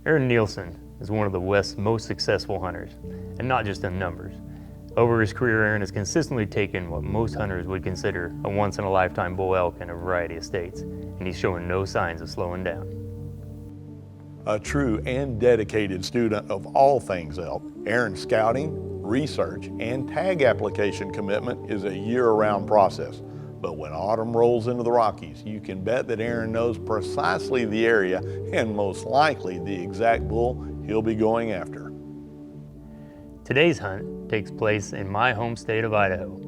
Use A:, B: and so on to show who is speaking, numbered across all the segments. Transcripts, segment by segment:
A: Aaron Nielsen is one of the West's most successful hunters, and not just in numbers. Over his career, Aaron has consistently taken what most hunters would consider a once-in-a-lifetime bull elk in a variety of states, and he's showing no signs of slowing down.
B: A true and dedicated student of all things elk, Aaron's scouting, research, and tag application commitment is a year-round process. But when autumn rolls into the Rockies, you can bet that Aaron knows precisely the area and most likely the exact bull he'll be going after.
A: Today's hunt takes place in my home state of Idaho,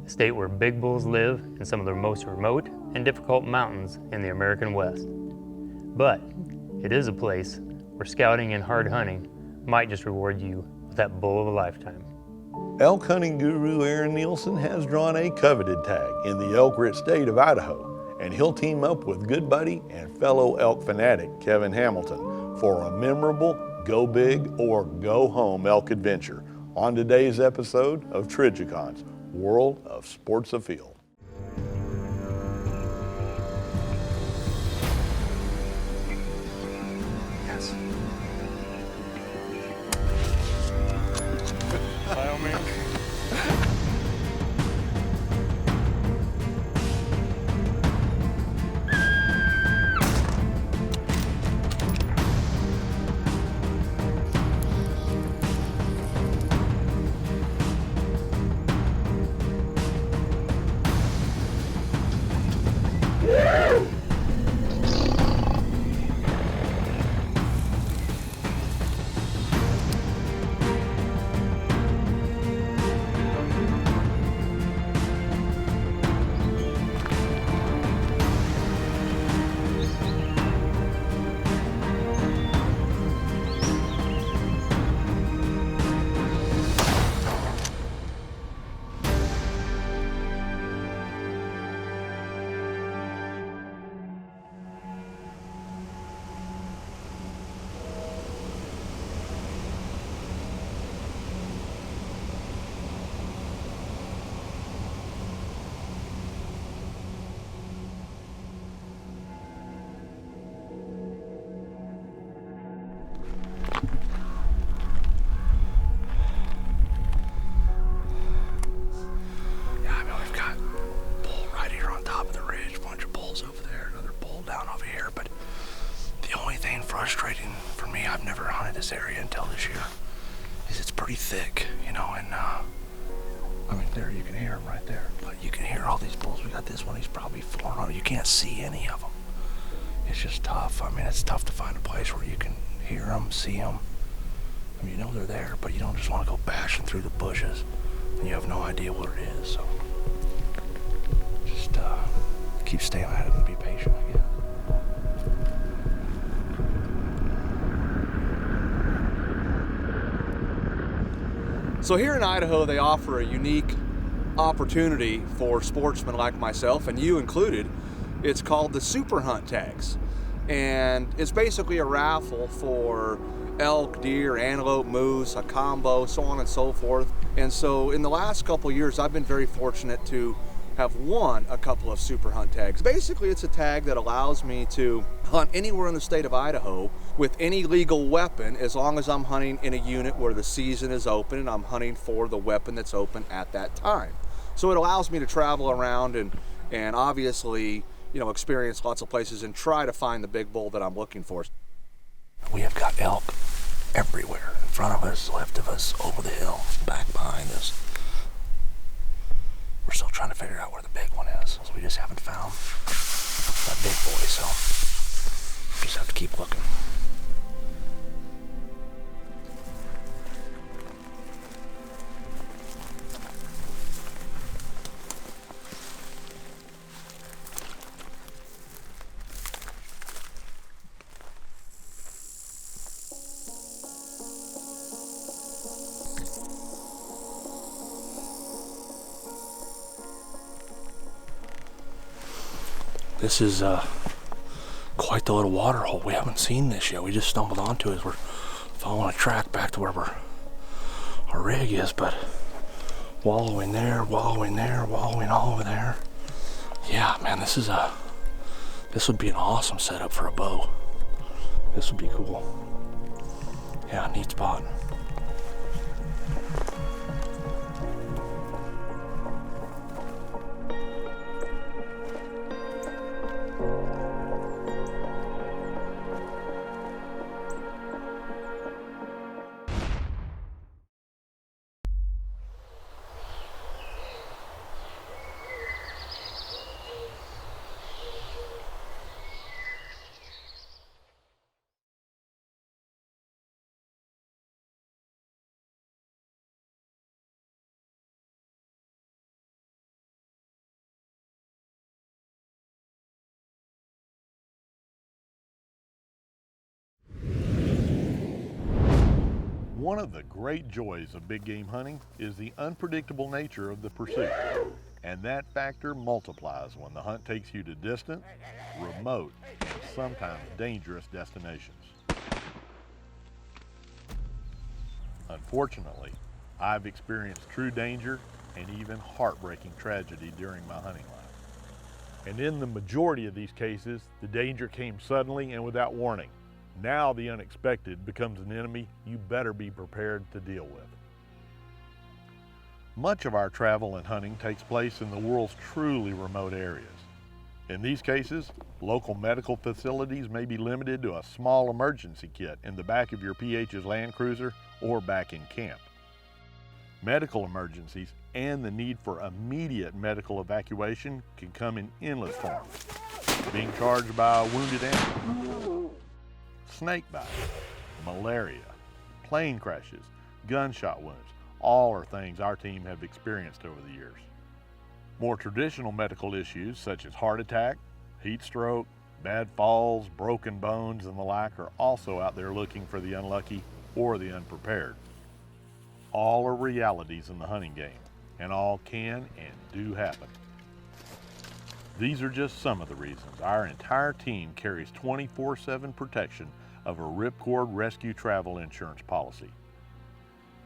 A: a state where big bulls live in some of the most remote and difficult mountains in the American West. But it is a place where scouting and hard hunting might just reward you with that bull of a lifetime.
B: Elk hunting guru Aaron Nielsen has drawn a coveted tag in the elk-rich state of Idaho, and he'll team up with good buddy and fellow elk fanatic Kevin Hamilton for a memorable go big or go home elk adventure on today's episode of Trigicon's World of Sports Afield.
A: Yes. By all means.
C: Frustrating for me, I've never hunted this area until this year, is it's pretty thick, you know, and I mean, there you can hear them right there, but you can hear all these bulls. We got this one, he's probably 400. You can't see any of them. It's just tough. I mean, it's tough to find a place where you can hear them, see them. I mean, you know they're there, but you don't just want to go bashing through the bushes and you have no idea what it is, so just keep staying at it and be patient, I guess.
D: So here in Idaho, they offer a unique opportunity for sportsmen like myself, and you included. It's called the Super Hunt Tags. And it's basically a raffle for elk, deer, antelope, moose, a combo, so on and so forth. And so in the last couple years, I've been very fortunate to have won a couple of Super Hunt Tags. Basically, it's a tag that allows me to hunt anywhere in the state of Idaho with any legal weapon, as long as I'm hunting in a unit where the season is open and I'm hunting for the weapon that's open at that time. So it allows me to travel around and obviously, you know, experience lots of places and try to find the big bull that I'm looking for.
C: We have got elk everywhere, in front of us, left of us, over the hill, back behind us. We're still trying to figure out where the big one is, so we just haven't found that big boy, so we just have to keep looking. This is quite the little water hole. We haven't seen this yet. We just stumbled onto it as we're following a track back to where our rig is, but wallowing there, wallowing there, wallowing all over there. Yeah, man, this would be an awesome setup for a bow. This would be cool. Yeah, neat spot.
B: One of the great joys of big game hunting is the unpredictable nature of the pursuit. And that factor multiplies when the hunt takes you to distant, remote, and sometimes dangerous destinations. Unfortunately, I've experienced true danger and even heartbreaking tragedy during my hunting life. And in the majority of these cases, the danger came suddenly and without warning. Now the unexpected becomes an enemy you better be prepared to deal with. Much of our travel and hunting takes place in the world's truly remote areas. In these cases, local medical facilities may be limited to a small emergency kit in the back of your PH's Land Cruiser or back in camp. Medical emergencies and the need for immediate medical evacuation can come in endless forms. Being charged by a wounded animal, snake bites, malaria, plane crashes, gunshot wounds, all are things our team have experienced over the years. More traditional medical issues such as heart attack, heat stroke, bad falls, broken bones, and the like are also out there looking for the unlucky or the unprepared. All are realities in the hunting game, and all can and do happen. These are just some of the reasons our entire team carries 24/7 protection of a Ripcord Rescue Travel Insurance policy.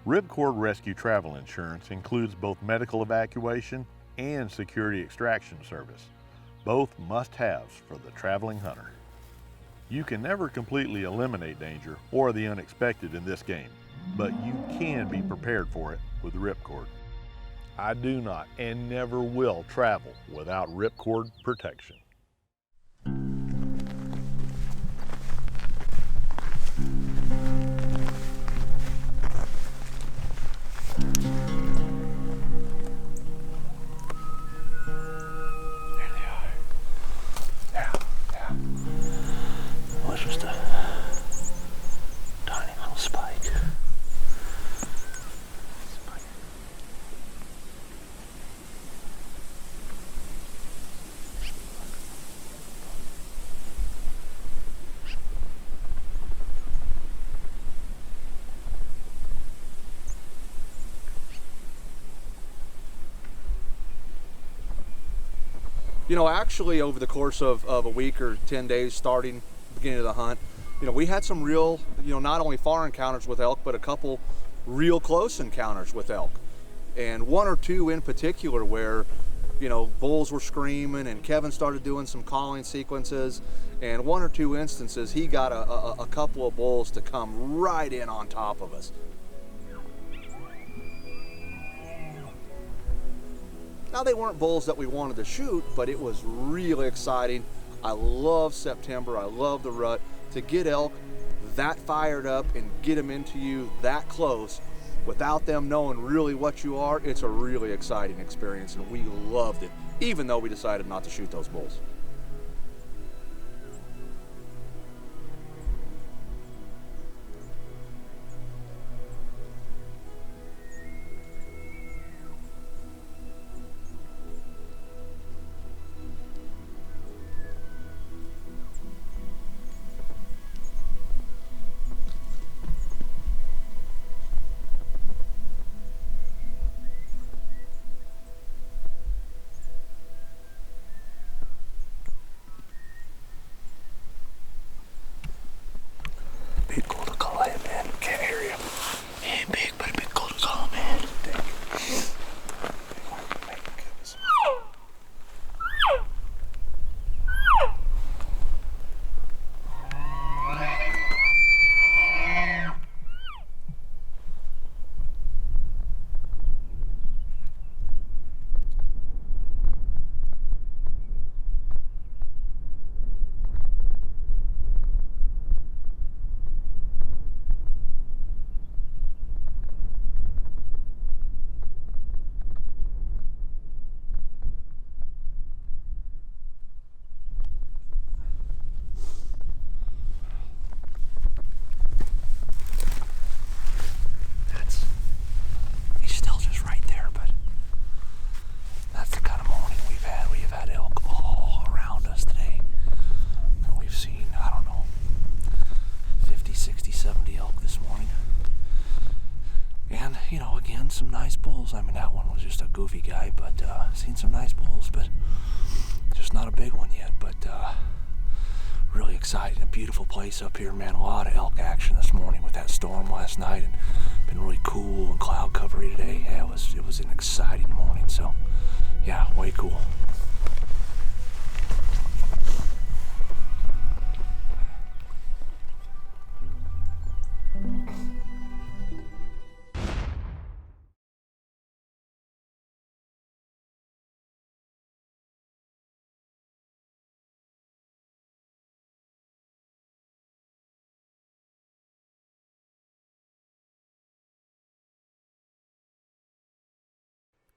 B: Ripcord Rescue Travel Insurance includes both medical evacuation and security extraction service, both must-haves for the traveling hunter. You can never completely eliminate danger or the unexpected in this game, but you can be prepared for it with Ripcord. I do not and never will travel without Ripcord protection.
D: You know, actually over the course of a week or 10 days starting beginning of the hunt, you know, we had some real, not only far encounters with elk, but a couple real close encounters with elk. And one or two in particular where, bulls were screaming and Kevin started doing some calling sequences, and one or two instances he got a couple of bulls to come right in on top of us. Now, they weren't bulls that we wanted to shoot, but it was really exciting. I love September, I love the rut. To get elk that fired up and get them into you that close without them knowing really what you are, it's a really exciting experience, and we loved it, even though we decided not to shoot those bulls.
C: 70 elk this morning. And, you know, again, some nice bulls. I mean, that one was just a goofy guy, but seen some nice bulls, but just not a big one yet. But really exciting. A beautiful place up here, man. A lot of elk action this morning with that storm last night, and been really cool and cloud covery today. Yeah, it was an exciting morning. So, yeah, way cool.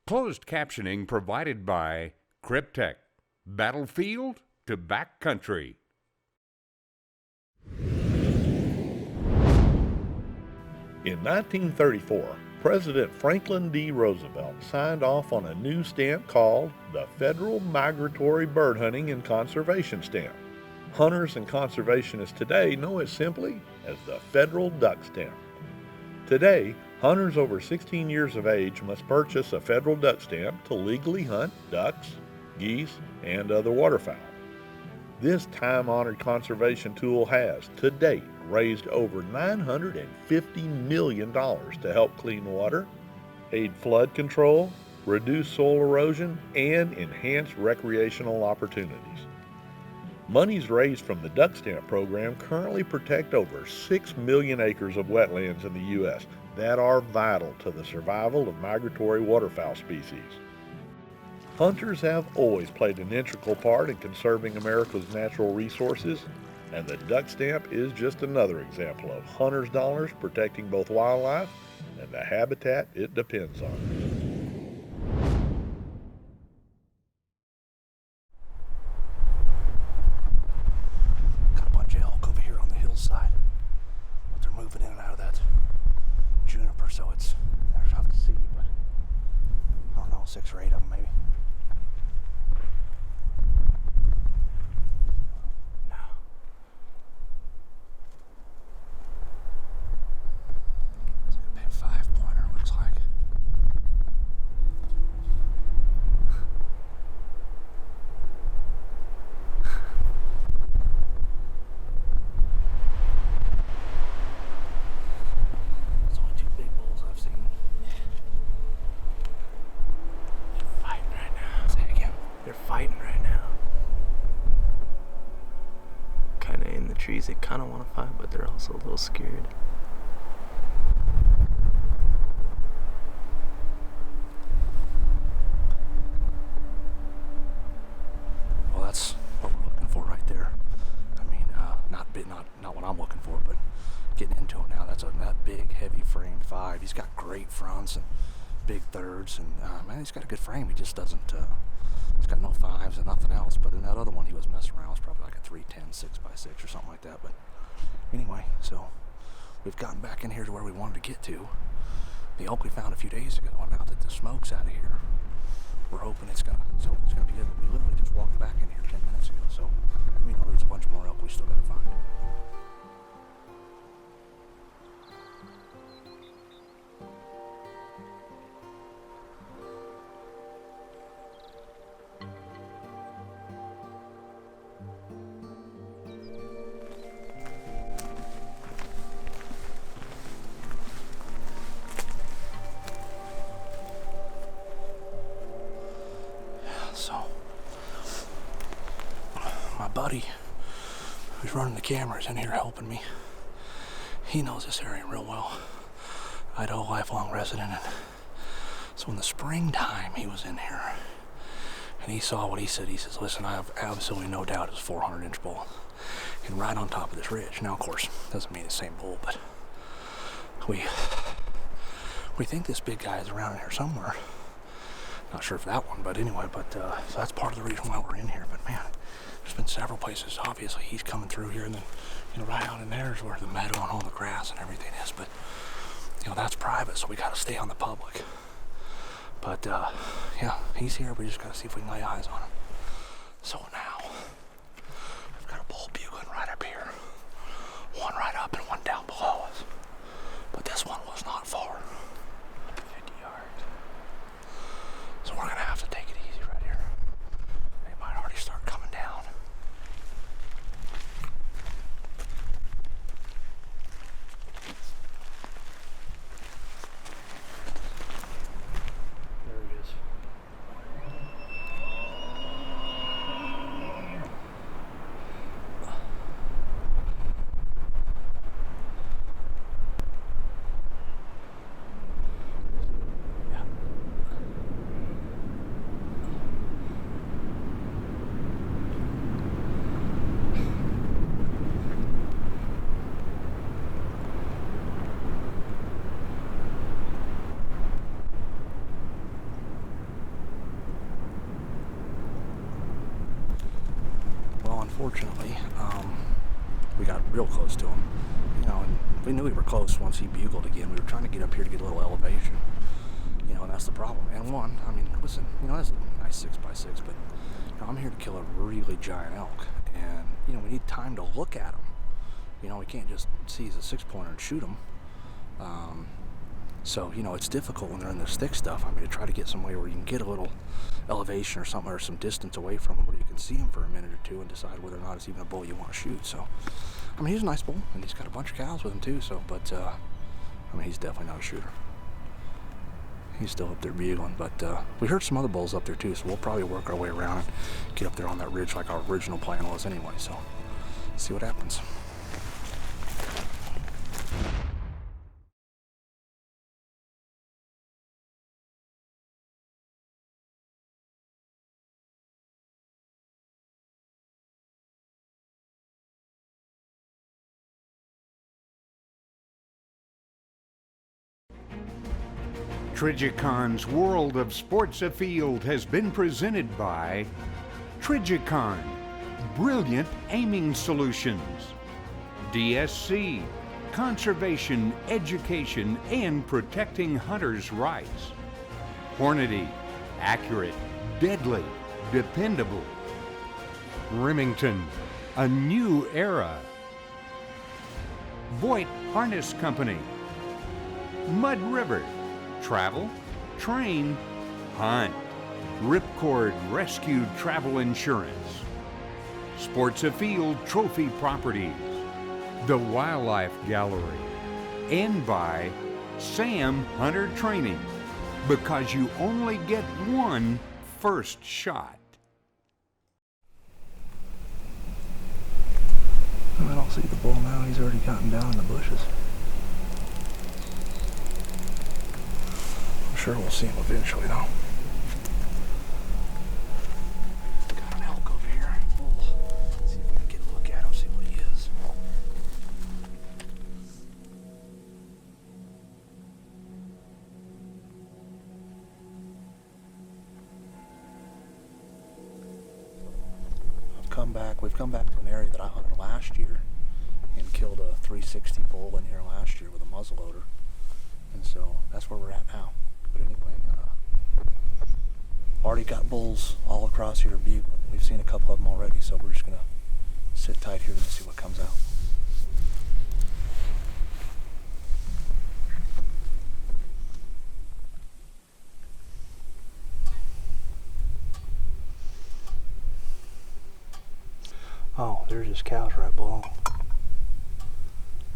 E: Closed captioning provided by Cryptech. Battlefield to backcountry.
B: In 1934, President Franklin D. Roosevelt signed off on a new stamp called the Federal Migratory Bird Hunting and Conservation Stamp. Hunters and conservationists today know it simply as the Federal Duck Stamp. Today, hunters over 16 years of age must purchase a federal duck stamp to legally hunt ducks, geese, and other waterfowl. This time-honored conservation tool has, to date, raised over $950 million to help clean water, aid flood control, reduce soil erosion, and enhance recreational opportunities. Monies raised from the Duck Stamp program currently protect over 6 million acres of wetlands in the U.S. that are vital to the survival of migratory waterfowl species. Hunters have always played an integral part in conserving America's natural resources, and the Duck Stamp is just another example of hunters' dollars protecting both wildlife and the habitat it depends on.
C: Got a bunch of elk over here on the hillside, but they're moving in and out of that juniper, so they're tough to see, but I don't know, 6 or 8 of them maybe. No. It's like a big 5-pointer, looks like. There's only 2 big bulls I've seen. They're fighting right now. Say again.
F: They're fighting right now. Kind of in the trees. They kind of want to fight, but they're also a little scared.
C: Well, that's what we're looking for right there. I mean, not what I'm looking for, but getting into it now. That big, heavy framed 5. He's got great fronts and big thirds, and man, he's got a good frame. He just doesn't. He's got no 5s and nothing else. But in that other one, he was messing around. It was probably like a 310 6x6 or something like that. But anyway, so we've gotten back in here to where we wanted to get to. The elk we found a few days ago, and now that the smoke's out of here, we're hoping it's gonna be good. We literally just walked back in here 10 minutes ago, so we know there's a bunch more elk we still gotta find. So, my buddy who's running the cameras in here helping me, he knows this area real well. Idaho lifelong resident, and so in the springtime he was in here and he saw what he said. He says, listen, I have absolutely no doubt it's a 400-inch bull, and right on top of this ridge. Now, of course, doesn't mean the same bull, but we think this big guy is around here somewhere. Not sure if that one, but anyway, so that's part of the reason why we're in here. But man, there's been several places. Obviously, he's coming through here, and then, you know, right out in there is where the meadow and all the grass and everything is. But, you know, that's private, so we got to stay on the public. But, yeah, he's here. We just got to see if we can lay eyes on him. So now, we've got a bull bugling right up here. One right up and one down below. unfortunately, we got real close to him. You know, and we knew we were close once he bugled again. We were trying to get up here to get a little elevation. You know, and that's the problem. And one, I mean, listen, you know, that's a nice 6x6, but you know, I'm here to kill a really giant elk. And, you know, we need time to look at him. You know, we can't just see he's a 6-pointer and shoot him. So, you know, it's difficult when they're in this thick stuff. I mean, to try to get somewhere where you can get a little elevation or something, or some distance away from him where you can see him for a minute or two and decide whether or not it's even a bull you want to shoot. So, I mean, he's a nice bull, and he's got a bunch of cows with him too. So, but, I mean, he's definitely not a shooter. He's still up there bugling, but we heard some other bulls up there too, so we'll probably work our way around and get up there on that ridge like our original plan was anyway. So, see what happens.
E: Trigicon's World of Sports Afield has been presented by Trigicon, Brilliant Aiming Solutions, DSC, Conservation, Education, and Protecting Hunters' Rights, Hornady, Accurate, Deadly, Dependable, Remington, A New Era, Voigt Harness Company, Mud River, Travel, Train, Hunt, Ripcord Rescued Travel Insurance, Sports Afield Trophy Properties, the Wildlife Gallery, and by Sam Hunter Training, because you only get one first shot.
C: I don't see the bull now. He's already gotten down in the bushes. I'm sure we'll see him eventually, though. Got an elk over here. Bull. Let's see if we can get a look at him, see what he is. We've come back to an area that I hunted last year and killed a 360 bull in here last year with a muzzleloader, and so that's where we're at now. But anyway, already got bulls all across here bugling. We've seen a couple of them already, so we're just gonna sit tight here and see what comes out. Oh, there's his cows right below.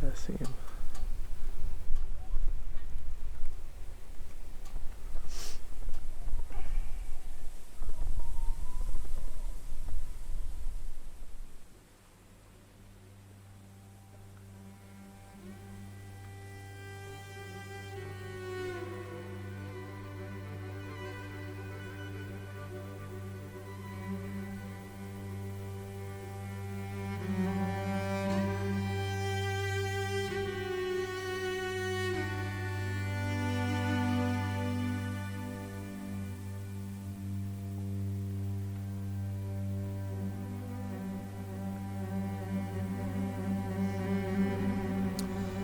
F: I see him.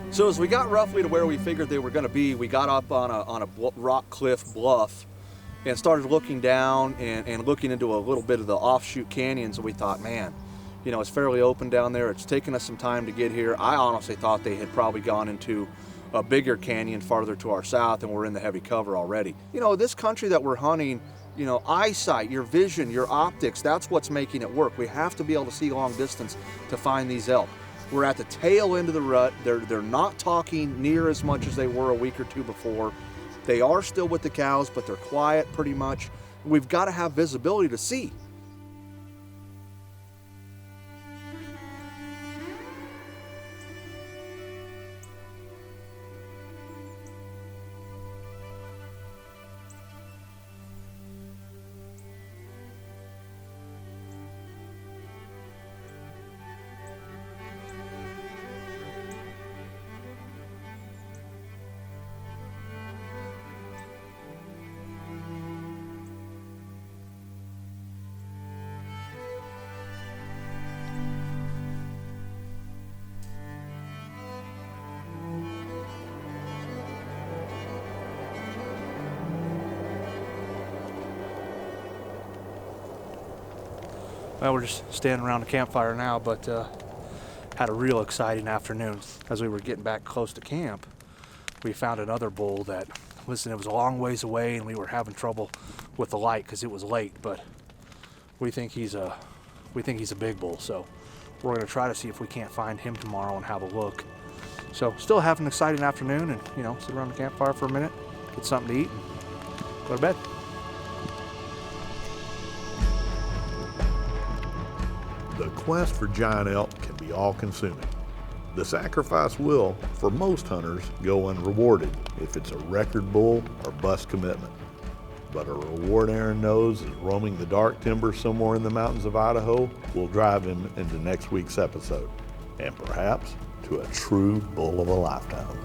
D: So as we got roughly to where we figured they were going to be, we got up on a rock cliff bluff and started looking down and looking into a little bit of the offshoot canyons, and we thought, man, you know, it's fairly open down there. It's taken us some time to get here. I honestly thought they had probably gone into a bigger canyon farther to our south, and we're in the heavy cover already. You know, this country that we're hunting, you know, eyesight, your vision, your optics, that's what's making it work. We have to be able to see long distance to find these elk. We're at the tail end of the rut. They're not talking near as much as they were a week or two before. They are still with the cows, but they're quiet pretty much. We've got to have visibility to see. Well, we're just standing around the campfire now, but had a real exciting afternoon. As we were getting back close to camp, we found another bull that, listen, it was a long ways away and we were having trouble with the light because it was late, but we think he's a big bull. So we're gonna try to see if we can't find him tomorrow and have a look. So still have an exciting afternoon, and sit around the campfire for a minute, get something to eat, and go to bed.
B: The quest for giant elk can be all-consuming. The sacrifice will, for most hunters, go unrewarded if it's a record bull or bust commitment. But a reward Aaron knows is roaming the dark timber somewhere in the mountains of Idaho will drive him into next week's episode, and perhaps to a true bull of a lifetime.